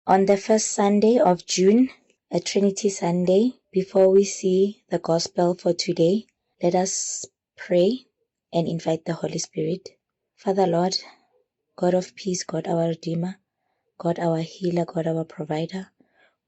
On the first Sunday of June, a Trinity Sunday, before we see the Gospel for today, let us pray and invite the Holy Spirit. Father Lord, God of peace, God our Redeemer, God our healer, God our provider,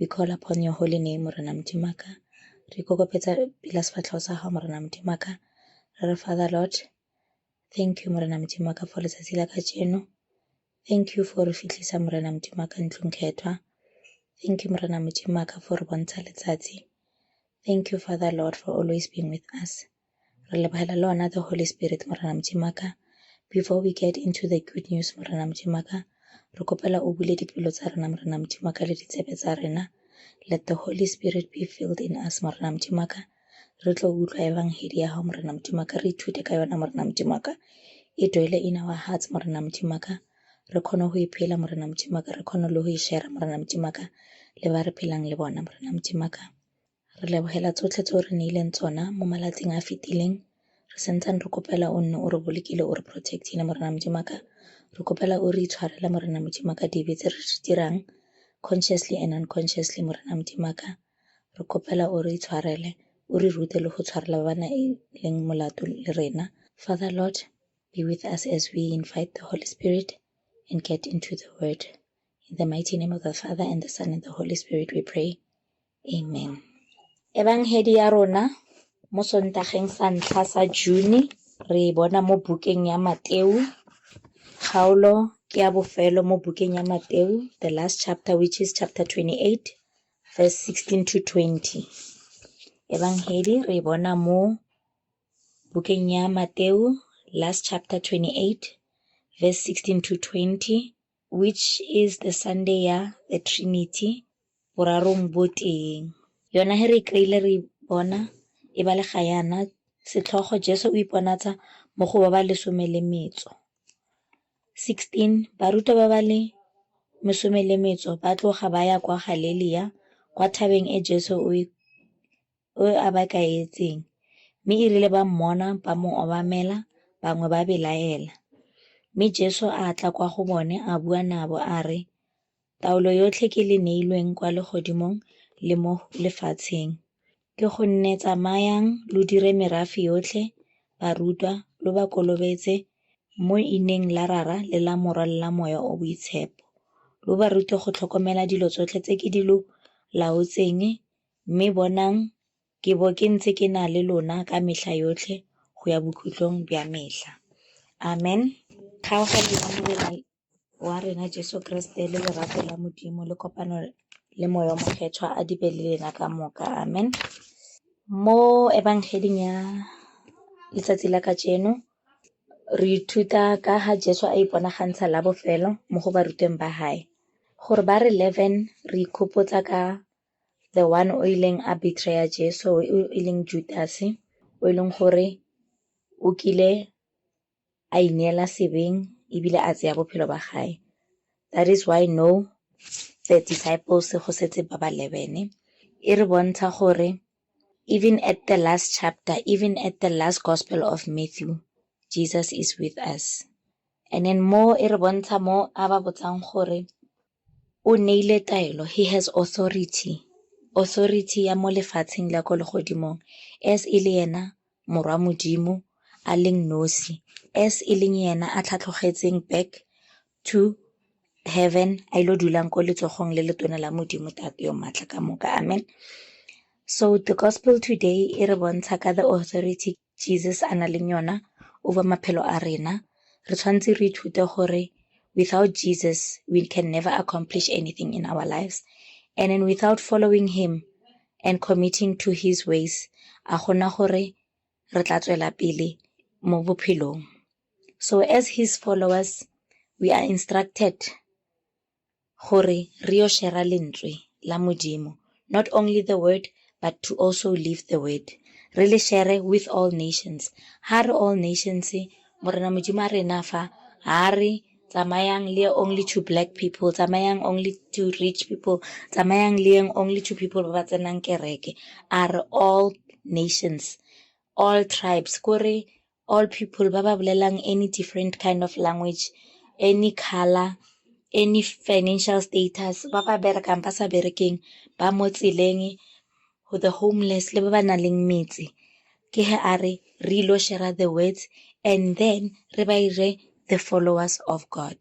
we call upon your holy name, Morena Mdimaka. Re kokopetsa pila sefatlhego sa gago, Morena Mdimaka. Father Lord, thank you, Morena Mdimaka, for letsatsi la kajeno. Thank you for re fitlhisa Morena Mdimaka ntlong khethwa. Thank you, Morena Mdimaka, for re bontsha letsatsi. Thank you, Father Lord, for always being with us. Re lebogela le ona the Holy Spirit, Morena Mdimaka. Before we get into the good news, Morena Mdimaka, re kopela o bule dipelo tsa rena, Morena Mdimaka, le ditsebe tsa rena. Let the Holy Spirit be filled in us, Morena Mdimaka. Re tlo utlwa evangeli ya gago, Morena Mdimaka. Re ithute ka yona, Morena Mdimaka. E dwele in our hearts, Morena Mdimaka. Re kgone go iphela, Morena Mdimaka. Re kgone le go ishare, Morena Mdimaka, le ba re phelang le bona, Morena Mdimaka. Re lebogela tsotlhe tse o re neileng tsona mo malatsing a fetileng. Re sentsang re kopela o nne o re bolokile, o re protectile, Morena Mdimaka. Re kopela o re itshwarela, Morena Mdimaka, dibe tse re di dirang consciously and unconsciously, Morena Mdimaka. Re kopela o re itshwarele, o re rute le go tshwarela bana e leng molato le rena. Father Lord, be with us as we invite the Holy Spirit and get into the word. In the mighty name of the Father and the Son and the Holy Spirit we pray. Amen. Evangeli ya rona mo sontageng sa ntlha sa June re bona mo bukeng ya Mathaio. Taolo ke ya bofelo mo bukeng ya Mathaio, the last chapter, which is chapter 28, verse 16 to 20. Evangeli re bona mo bukeng ya Mathaio, last chapter 28, verse 16 to 20, which is the Sunday ya the Trinity, borarong bo teng. Yona he re kreile re bona e ba le gayana setlhogo Jesu o iponatsa mo go ba ba lesome le metso. 16 Barutwa ba ba le lesome le metso ba tloga ba ya kwa Galilea, kwa thabeng e Jesu o a ba kaetseng. Mme e rile ba mmona ba mo obamela, bangwe ba belaela. Mme Jesu a tla kwa go bone a bua nabo a re, Taolo yotlhe ke le neilweng kwa legodimong le mo lefatsheng. Ke go nne tsamayang lo dire merafe yotlhe, Barutwa lo ba kolobetse mo ineng la Rara le la Morwa le la moya o Boitshepo. Lo ba rute go tlhokomela dilo tsotlhe tse ke di lo laotseng, mme bonang ke bo ke ntse ke na le lona ka mehla yotlhe go ya bokhutlong bja mehla. Amen. Kgaogano wa rena Jesu Kriste le lerato la Modimo le kopano le moya mo kgethwa a dibe le lena ka moka. Amen. Mo evangeleng ya letsatsi la kajeno re ithuta ka ha Jesu a iponagantsha la bofelo mo go baruteng ba hae. Gore ba re 11 re ikhopotsa ka the one o ileng a betraya Jesu, o ileng Judas, o ileng gore o kile a ineela sebeng ebile a tseya bophelo ba gae. That is why no, the disciples go setse ba ba 11. E re bontsha gore even at the last chapter, even at the last gospel of Matthew, Jesus is with us. And then mo e re bontsha mo a ba botsang gore o neile taelo, he has authority ya mo lefatsheng la ko legodimong, as e le yena Morwa Modimo a leng nosi, as e leng yena a tlhatlhogetseng back to heaven a ilo dulang ko letsogong le letona la Modimo Tate yo matla ka moka. Amen. So the gospel today e re bontsha ka the authority Jesus a na leng yona over maphelo a rena. Re tshwantse re ithute gore without Jesus we can never accomplish anything in our lives, and then without following him and committing to his ways a gona gore re tla tswela pele mo bophelong. So as his followers we are instructed gore re yo share lentswe la Modimo, not only the word but to also live the word. Re le share with all nations. Ha re all nations, Morena Modimo a rena fa ha re tsamayang le only to black people, tsamayang only to rich people, tsamayang le only to people ba ba tsenang kereke. Are all nations, all tribes, kore all people ba ba bolelang any different kind of language, any color, any financial status, ba ba berekang ba sa berekeng, ba mo tseleng, ho the homeless, le ba ba nang le metsi. Ke he a re ilo share the words, and then re ba ire the followers of God.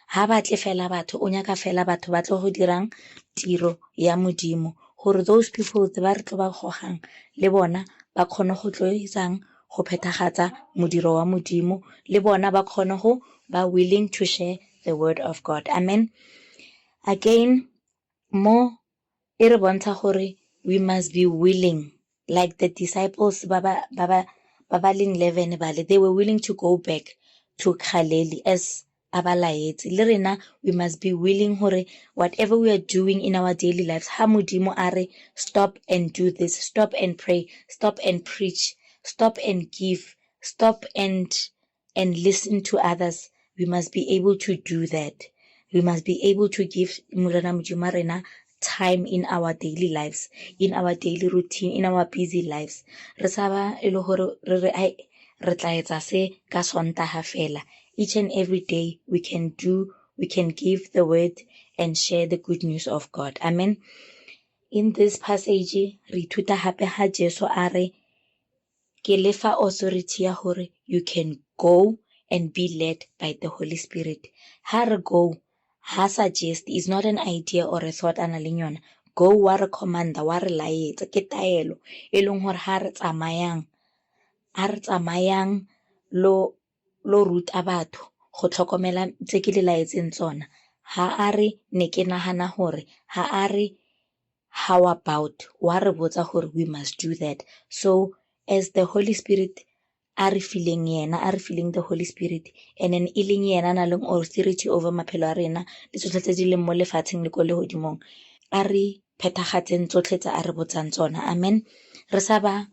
Ha batle fela batho, o nyaka fela batho ba tlo go dirang tiro ya modimo, gore those people ba re tlo ba gogang le bona ba kgone go tlo isang go phethagatsa modiro wa modimo, le bona ba kgone go ba willing to share the word of God. Amen. Again, mo e re bontsha gore we must be willing, like the disciples ba ba leng 11 bale, they were willing to go back to Galilea as abalaetse. Le rena, we must be willing hore whatever we are doing in our daily lives, ha modimo are stop and do this, stop and pray, stop and preach, stop and give, stop and listen to others, we must be able to do that. We must be able to give Morena Modimo rena time in our daily lives, in our daily routine, in our busy lives. Re saba e le hore re tla etsa se ka Sontaga fela. Each and every day we can give the word and share the good news of God. Amen. In this passage, re ithuta hape ha Jesu a re, ke lefa authority ya hore you can go and be led by the Holy Spirit. Ha re go, ha suggest is not an idea or a thought ana le yona. Go wa re commander, wa re laetsa, ke taelo e leng hore ha re tsamayang lo ruta batho go tlhokomela tse ke le laetseng tsona. Ha a re ne ke nagana hore, ha a re how about, wa re botsa hore we must do that. So as the Holy Spirit a re feeling the Holy Spirit, and then e leng yena na leng authority over maphelo a rena le tsotlhe tse di leng mo lefatsheng le ko legodimong, a re phethagatseng tsotlhe tse a re botsang tsona. Amen. Re sa ba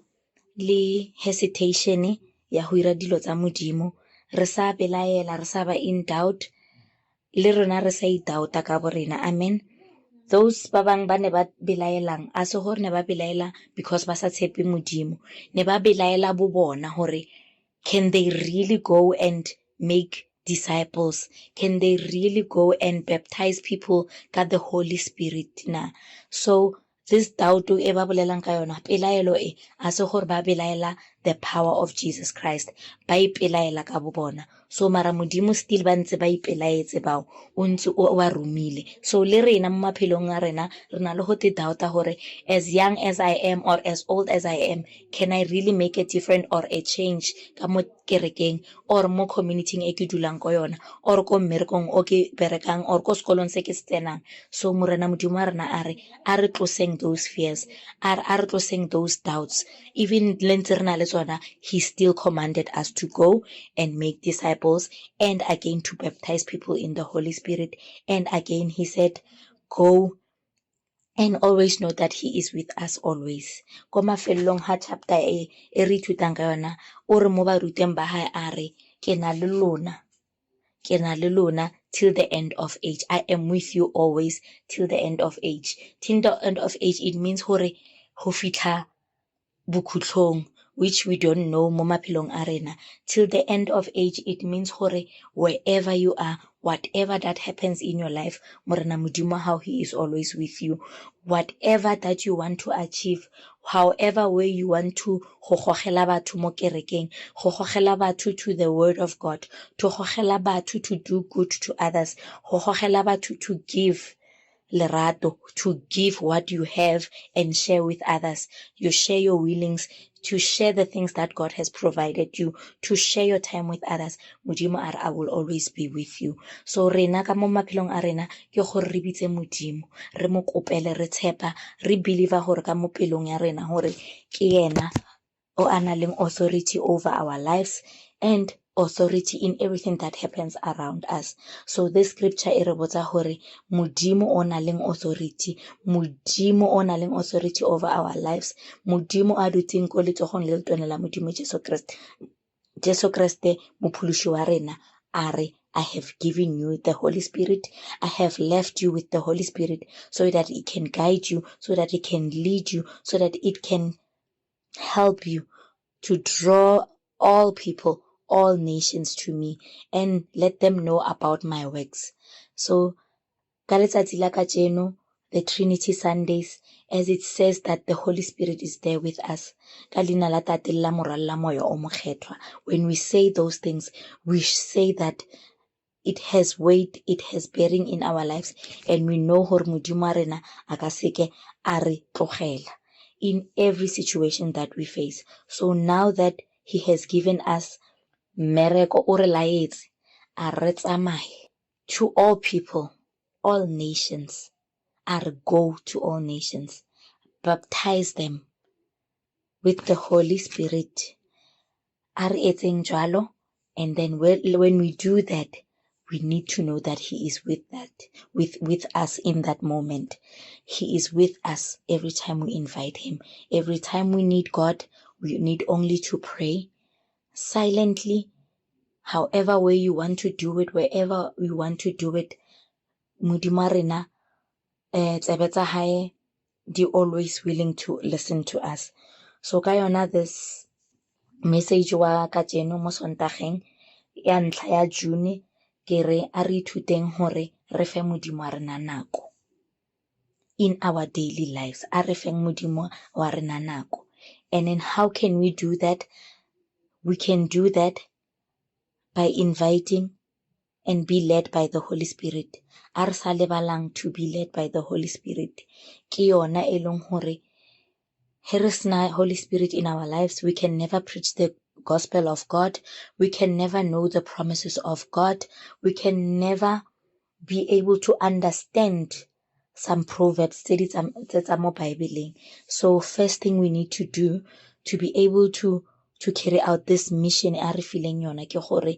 le hesitation ya go ira dilo tsa modimo, re sa belaela, re sa ba in doubt, le rona re sa i-doubta ka bo rena. Amen. Those ba bang ba ne ba belaelang, a se gore ne ba belaela because ba sa tshepe modimo, ne ba belaela bo bona hore can they really go and make disciples? Can they really go and baptize people ka the Holy Spirit na? So this doubt e ba bolelang ka yona, pelaelo e, a se gore ba belaela the power of Jesus Christ, ba ipelaela ka bo bona. So mara modimo still ba ntse ba ipelaetse bao, o ntse o ba romile. So le rena mo maphelong a rena, re na le go te doubta hore as young as I am or as old as I am, can I really make a difference or a change ka mo kerekeng or mo community e ke dulang ko yona, or ko mmerekong o ke berekang, or ko sekolong se ke se tsenang? So Morena Modimo a rena a re tloseng those fears, a re tloseng those doubts. Even le ntse re na le tsona, he still commanded us to go and make disciples, and again to baptize people in the Holy Spirit, and again he said, go and always know that he is with us always. Ko mafelong ha chapter e re ithutang ka yona, o re mo baruteng ba hae a re, ke na le lona till the end of age. I am with you always till the end of age. Till the end of age, it means hore ho fitlha bokhutlhong, which we don't know mo maphelong a rena. Till the end of age, it means hore wherever you are, whatever that happens in your life, Morena Modimo, how he is always with you. Whatever that you want to achieve, however way you want to go gogela batho mo kerekeng, go gogela batho to the word of God, to gogela batho to do good to others, go gogela batho to give lerato, to give what you have and share with others. You share your willings, to share the things that God has provided you, to share your time with others. Modimo a re, I will always be with you. So rena ka mo maphelong a rena ke gore re bitse modimo, re mo kopele, re tshepa, re believer gore ka mo pelong ya rena gore ke yena o a nang le authority over our lives and authority in everything that happens around us. So this scripture e re botsa hore modimo o na leng authority, modimo o na leng authority over our lives, modimo a dutseng ko letsogong le letona la modimo Jesu Kriste mophološi wa rena a re, I have given you the Holy Spirit, I have left you with the Holy Spirit so that it can guide you, so that it can lead you, so that it can help you to draw all people, all nations to me, and let them know about my works. So Ka letsatsi la kajeno, the Trinity Sundays, as it says that the Holy Spirit is there with us. Ka leina la Tate le la Morwa le la Moya o Mokgethwa. When we say those things, we say that it has weight, it has bearing in our lives, and we know hore Modimo wa rena a ka seke a re tlogela in every situation that we face. So now that he has given us mmereko o re laetse, a re tsamaye to all people, all nations, a re go to all nations, baptize them with the Holy Spirit. A re etseng jwalo, and then when we do that, we need to know that he is with us in that moment. He is with us every time we invite him. Every time we need God, we need only to pray silently, however way you want to do it, wherever you want to do it. Modimo wa rena tsebe tsa hae di always willing to listen to us. So ka yona this message wa kajeno mo Sontageng ya ntlha ya June ke re a re ithuteng hore re fe Modimo wa rena nako in our daily lives. A re feng Modimo wa rena nako. And then how can we do that? We can do that by inviting and be led by the Holy Spirit. A re sa lebalang to be led by the Holy Spirit. Ke yona e leng hore he re sena Holy Spirit in our lives, we can never preach the gospel of God. We can never know the promises of God. We can never be able to understand some proverbs tsa mo Bibeleng. So first thing we need to do to be able to carry out this mission a re fileng yona ke gore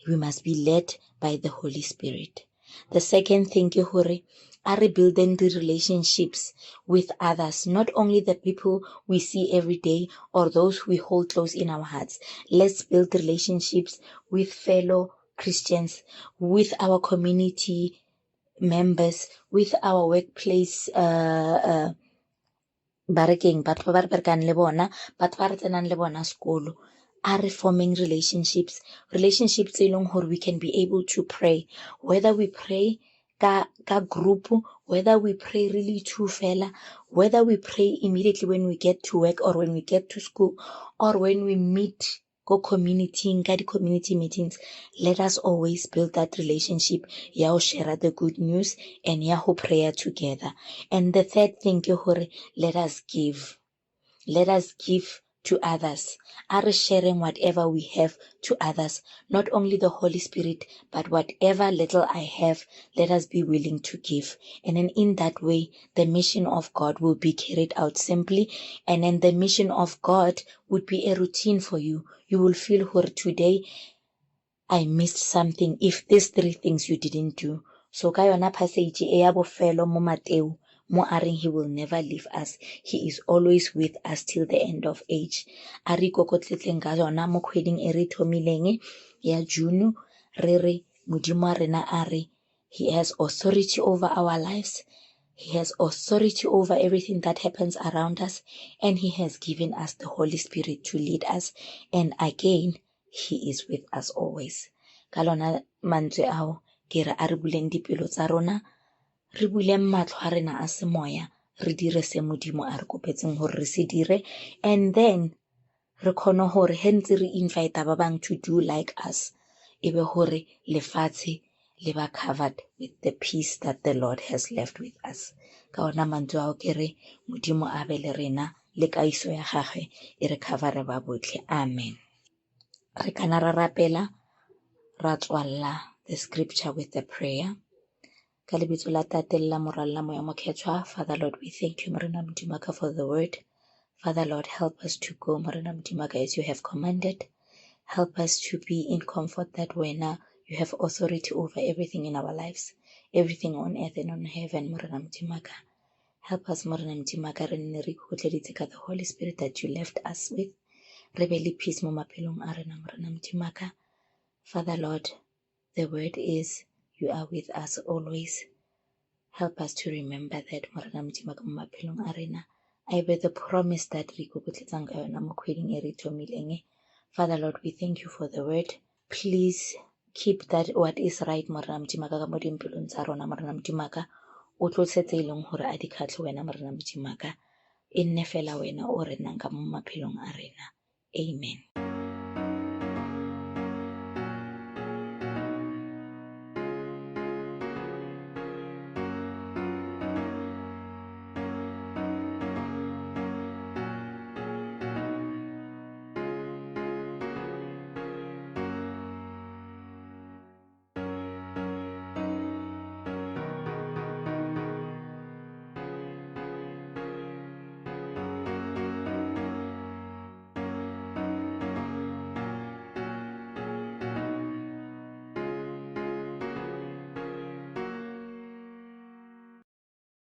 we must be led by the Holy Spirit. The second thing ke gore a re building the relationships with others, not only the people we see every day or those we hold close in our hearts. Let's build relationships with fellow Christians, with our community members, with our workplace barekeng, batho ba re berekang le bona, batho ba re tsenang le bona sekolo. Are forming relationships tse e leng hore we can be able to pray, whether we pray ka group, whether we pray really two fela, whether we pray immediately when we get to work or when we get to school or when we meet go community ka di-community meetings. Let us always build that relationship ya ho share the good news and ya ho prayer together. And the third thing ke hore let us give to others. Are sharing whatever we have to others, not only the Holy Spirit, but whatever little I have, let us be willing to give. And then in that way, the mission of God will be carried out simply. And then the mission of God would be a routine for you. You will feel where today I missed something if these three things you didn't do. So ka yona passage e ya bofelo mo Mathaio, mo a reng he will never leave us. He is always with us till the end of age. A re ikokotletleng ka yona mo kgweding e re thomileng ya June, re re Modimo wa rena a re he has authority over our lives. He has authority over everything that happens around us, and he has given us the Holy Spirit to lead us. And again, he is with us always. Ka lona mantswe ao ke re a re buleng dipelo tsa rona, re buleng matlho a rena a semoya, re dire se Modimo a re kopetseng hore re se dire, and then re kgone hore he ntse re invite ba bang to do like us, ebe hore lefatshe le ba covered with the peace that the Lord has left with us. Ka ona mantswe ao ke re Modimo a be le rena le kaiso ya gagwe e re cover ba botlhe. Amen. Re kana ra rapela ra tswalla the scripture with the prayer. Ka lebitso la Tate le la Morwa le la Moya Mokgethwa. Father Lord, we thank you Morena Modimo ka for the word. Father Lord, help us to go Morena Modimo as you have commanded. Help us to be in comfort that when you have authority over everything in our lives, everything on earth and on heaven Morena Modimo. Help us Morena Modimo re nne re ikotleditse ka the Holy Spirit that you left us with. Re be le peace mo maphelong a rena Morena Modimo. Father Lord, the word is you are with us always. Help us to remember that Morena Modimo mo maphelong a rena. I bear the promise that re ikutletsang ka yona mo kgweding e re thomileng. Father Lord, we thank you for the word. Please keep that what is right Morena Modimo ka mo dimpelong tsa rona Morena Modimo ka o tlose tse ileng gore a di khatlhe wena Morena Modimo ka e nne fela wena o re nang ka mo maphelong a rena. Amen.